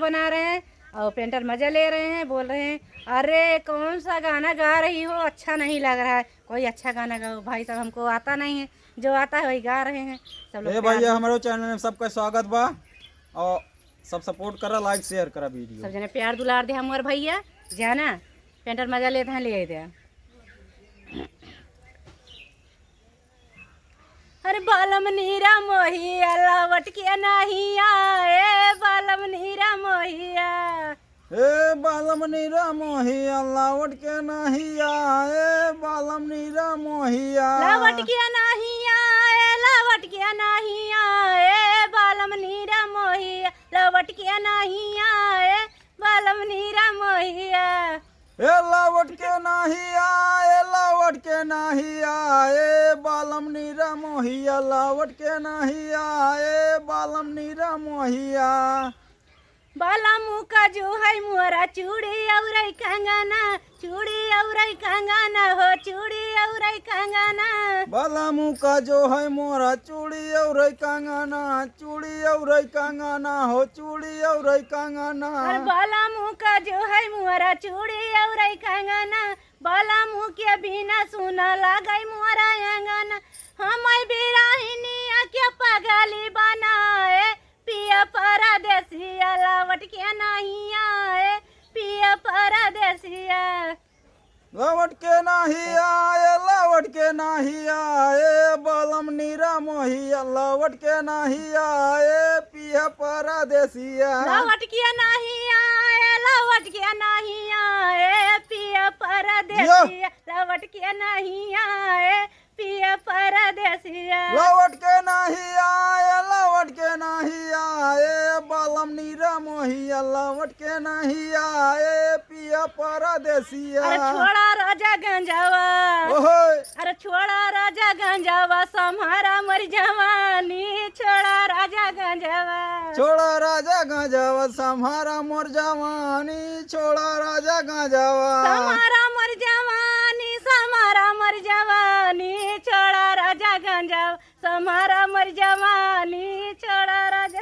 बना रहे हैं और पेंटर मज़े ले रहे हैं, बोल रहे हैं अरे कौन सा गाना गा रही हो, अच्छा नहीं लग रहा है, कोई अच्छा गाना गाओ। भाई साहब हमको आता नहीं है, जो आता है वही गा रहे हैं। सब लोग भैया हमारे चैनल में सबका स्वागत बा और सब सपोर्ट करा, लाइक शेयर करा वीडियो। सब जने प्यार दुलार दे हमारे भैया जाना पेंटर मज़ा लेते हैं, ले दे। अरे बालम नीरा मोहिया लावट के नहीं आए, बालम नीरा मोहिया ए बालम नीरा मोहिया लावट के नहीं आए, बालम नीरा मोहिया लावट के नहीं आए, लावट के नहीं आए, बालम नीरा मोहिया लावट के नहीं आए, बालम नीरा मोहिया। ए लावट के नहीं आए, लावट के नहीं आए, बालम नीरा मोहिया लावट के नहीं आए, बालम नीरा मोहिया। बाला मुँह का जो है मोरा चूड़ी और कंगना, चूड़ी और कंगना हो, चूड़ी और कंगना। बाला मुँह का जो है मोरा चूड़ी और कंगना, चूड़ी और कंगना हो, चूड़ी और कंगना। और बाला मुँह का जो है मोरा चूड़ी और कंगना, बाला मुँह के बिना सुना लागई मोरा अंगना। हम बिराहिनिया के पगली बनाए, पिया परदेसिया लावट के नहीं आए, पिया परदेसिया। लावट के नहीं आए, लावट के नहीं आए, बालम नीरा मोहिया लावट के नहीं आए, पिया परदेसिया। लावट के नहीं आए, लावट के नहीं आए, पिया परदेसिया, लावट के नहीं आए, पिया परदेसिया। लावट के नहीं आए, लावट के नहीं आए, बालम नीरा मोहिया लावट के नहीं आए, पिया परदेसिया। अरे छोड़ा राजा गंजावा, ओहे अरे छोड़ा राजा गंजावा, सम्हारा मर जवानी, छोड़ा राजा गंजावा। छोड़ा राजा गांजावा, सम्हारा मोर जवानी, छोड़ा राजा गांजावा। सम्हारा मर जवानी, सम्हारा मर जवानी, छोड़ा राजा गंजावा, सम्हारा मर जवानी, छोड़ा राजा।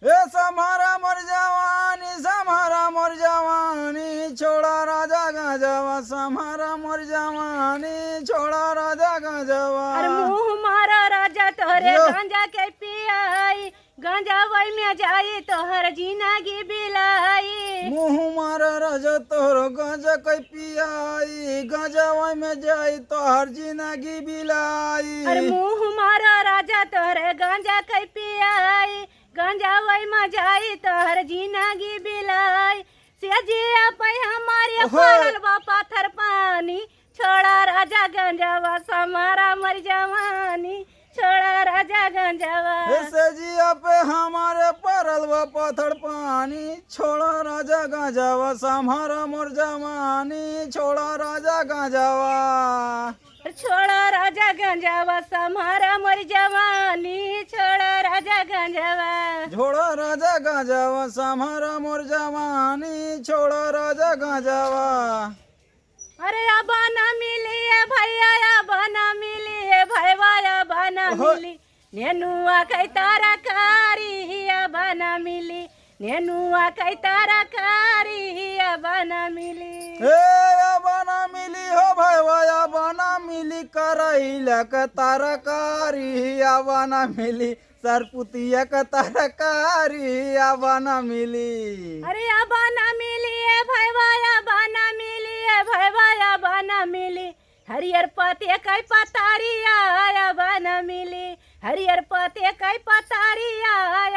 ए सम्हारा मोर जवानी, सम्हारा मोर जवानी, छोड़ा राजा गांजावा, सम्हारा मोर जवानी, छोड़ा राजा गांजावा। अरे मुँह मारा राजा तोरे गांजा के पियाई, गांजा वही में जाई तोहर जिंदगी बिलाई। मुँह मारा राजा तोहर गांजा कई पियाई, गांजा वही में जाई तोहर जिंदगी बिलाई। अरे मुँह मारा राजा तोहरे गांजा के पियाई, गांजा वही में जाई तोहर जिंदगी बिलाई। सेजिया पे हमारे पड़ल बा पाथर पानी, छोड़ा राजा गंजावा, समारा मर जवानी, छोड़ा राजा गंजावा। ऐसे जिया पे हमारे परल बा पत्थर पानी, छोड़ा राजा गांजावा, सम्हारा मोर जवानी, छोड़ा राजा गांजावा। छोड़ा राजा गंजावा, सम्हारा मर जवानी, छोड़ा राजा गंजावा। छोड़ा राजा गांजावा, सम्हारा मोर जवानी, छोड़ा राजा गांजावा। अरे अबा ना मिली है भैया, अबा ना मिली है भैया, अबा ना मिली नेनुआ कई तारा कारी, अबा ना मिली नेनुआ कई तारा कारी, अबा ना मिली। ए बना मिली हो भैया, बना मिली करैला का तरकारी, बना मिली सरपुतिया का तरकारी, बना मिली। अरे अबा ना मिली है भैया, अबा ना मिली है भैया, अबा ना मिली हरियर पते कई पतारिया, अबा ना मिली हरियर पते कई पतारिया,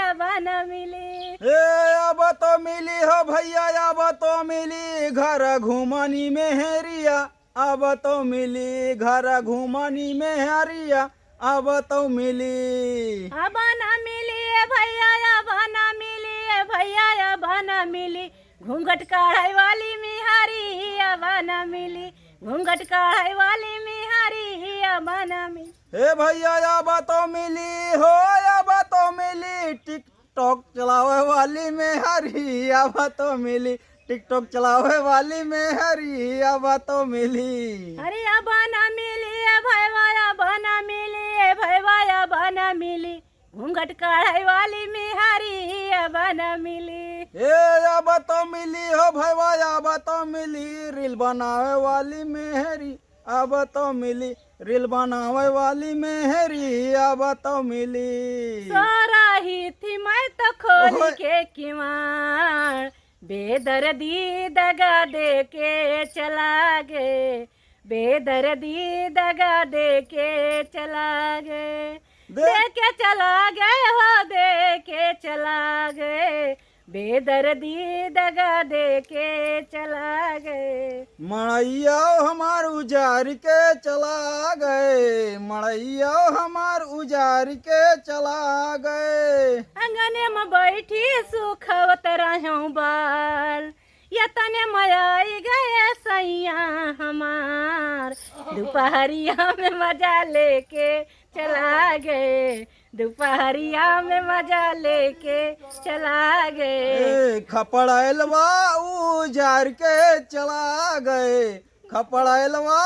अबा ना मिली। ए अब तो मिली हो भैया, अब तो मिली घर घुमनी में हेरिया, अब तो मिली घर घुमनी में हरिया, अब तो मिली। अब ना मिली है भैया, अब ना मिली है भैया, अब ना मिली घूंघट कढ़ाई वाली मिहारी, अब ना मिली घूंघट कढ़ाई वाली मिहारी, अब ना मिली। हे भैया अब तो मिली हो, अब तो मिली टिकटॉक चलावे वाली में हरी, अब तो मिली टिकटॉक चलावे वाली में हरी, अब तो मिली। अरे अब ना मिली है भैया, अब ना मिली है भैया, अब ना मिली घूंघट कढ़ाई वाली मेहरी अब न मिली। ए अब तो मिली हो भैया अब तो मिली रील बनावे वाली मेहरी अब तो मिली रील बनावे वाली मेहरी अब तो मिली। सोराही थी मैं तो खोल ओए। के किवाड़ बेदर्दी दगा दे के चला गए, बेदर्दी दगा दे के चला गए, दे के चला गए हो दे के चला गए, बेदर्दी दगा दे के चला गए। मड़ैया हमार उजार के चला गए, मड़ैया हमार उजार के चला गए। अंगने में बैठी सुखवत रहूं बाल, यतने मयाई गए सैया हमार, दोपहरिया में मजा लेके चला गए, दोपहरिया में मजा लेके चला गए। ए खपड़ैलवा उजार के चला गए, खपड़ैलवा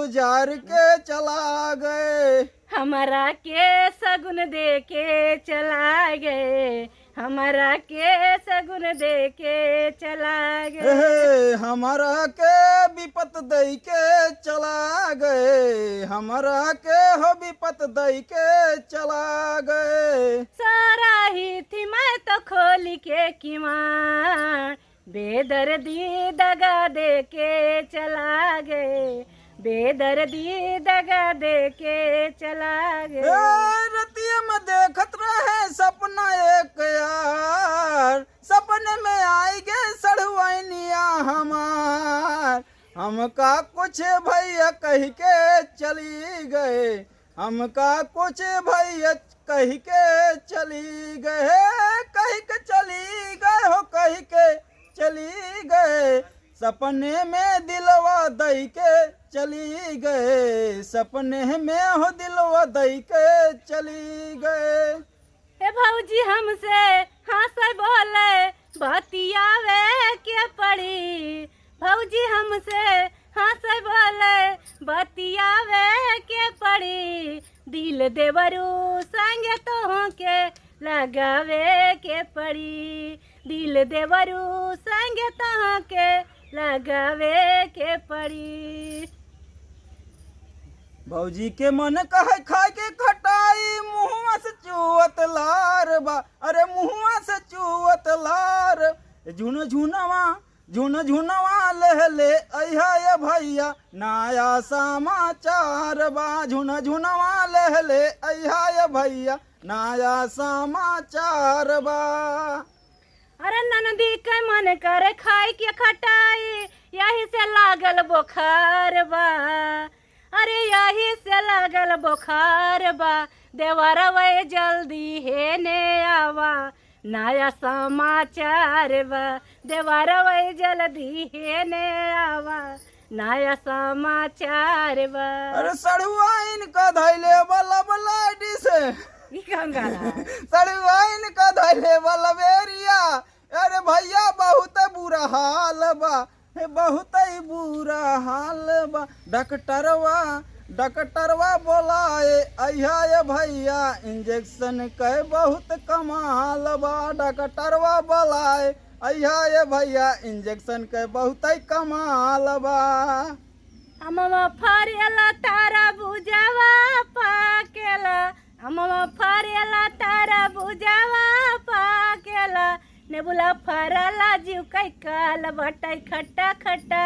उजार के चला गए। हमारा के सगुन दे के चला गए, हमारा के सगुन दे के चला गए। ए हमारा के विपत दई के चला गए, हमारा के हो विपत दई के चला गए। सराही थी मैं तो खोली के किवाड़ बेदर्दी दगा दे के चला गए, बेदर्दी दगा दे के चला गए। रतिया में देखत रहे सपना एक यार, सपने में आई गए सड़वैनिया हमार, हमका कुछ भैया कह के चली गए, हमका कुछ भैया कह के चली गए, कह के चली गए हो कह के चली गए, सपने में दिलवा दई के चली गए, सपने में हो दिलवा दई के चली गए। हे भौजी हमसे हंस बोले बतियावे के पड़ी, भौजी हमसे हंस बोले बतियावे के पड़ी, दिल देवरू संगे तो के लगावे के पड़ी, दिल देवरू संगे तो के लगावे के पड़ी। भौजी के मन कहे खाए के खटाई मुँहवा से चुअत लार बा, अरे मुँहवा से चुअत लार। झुन झुनवा ले ले अहा ये भैया नया समाचार बा, झुन झुनवा ले ले अहा ये भैया नया समाचार बा। अरे ननदी के मन करे खाए के खटाई, यही से लागल बुखार बा, अरे यही से लागल बुखार बा, देवर वे जल्दी है ने आवा नया समाचार बा, देवर वे जल्दी है ने आवा नया समाचार बा। अरे सड़ुआ इनका धैले वाला बलाडी से ई कंगाला सड़ुआ इनका धैले वाला बेरिया, अरे भैया बहुत बुरा हाल बा, बहुत ही बुरा हाल बा। डॉक्टरवा बोलाए अहा ये भैया इंजेक्शन के बहुत कमाल बा, डॉक्टरवा बोलाए अहा ये भैया इंजेक्शन के बहुत ही कमाल बा। अमवा फरेला तारा बुझावा पाकेला, अमवा फरेला तारा बुझावा पाकेला, नेबुला फरला जीव कई काल बटाई खट्टा खट्टा।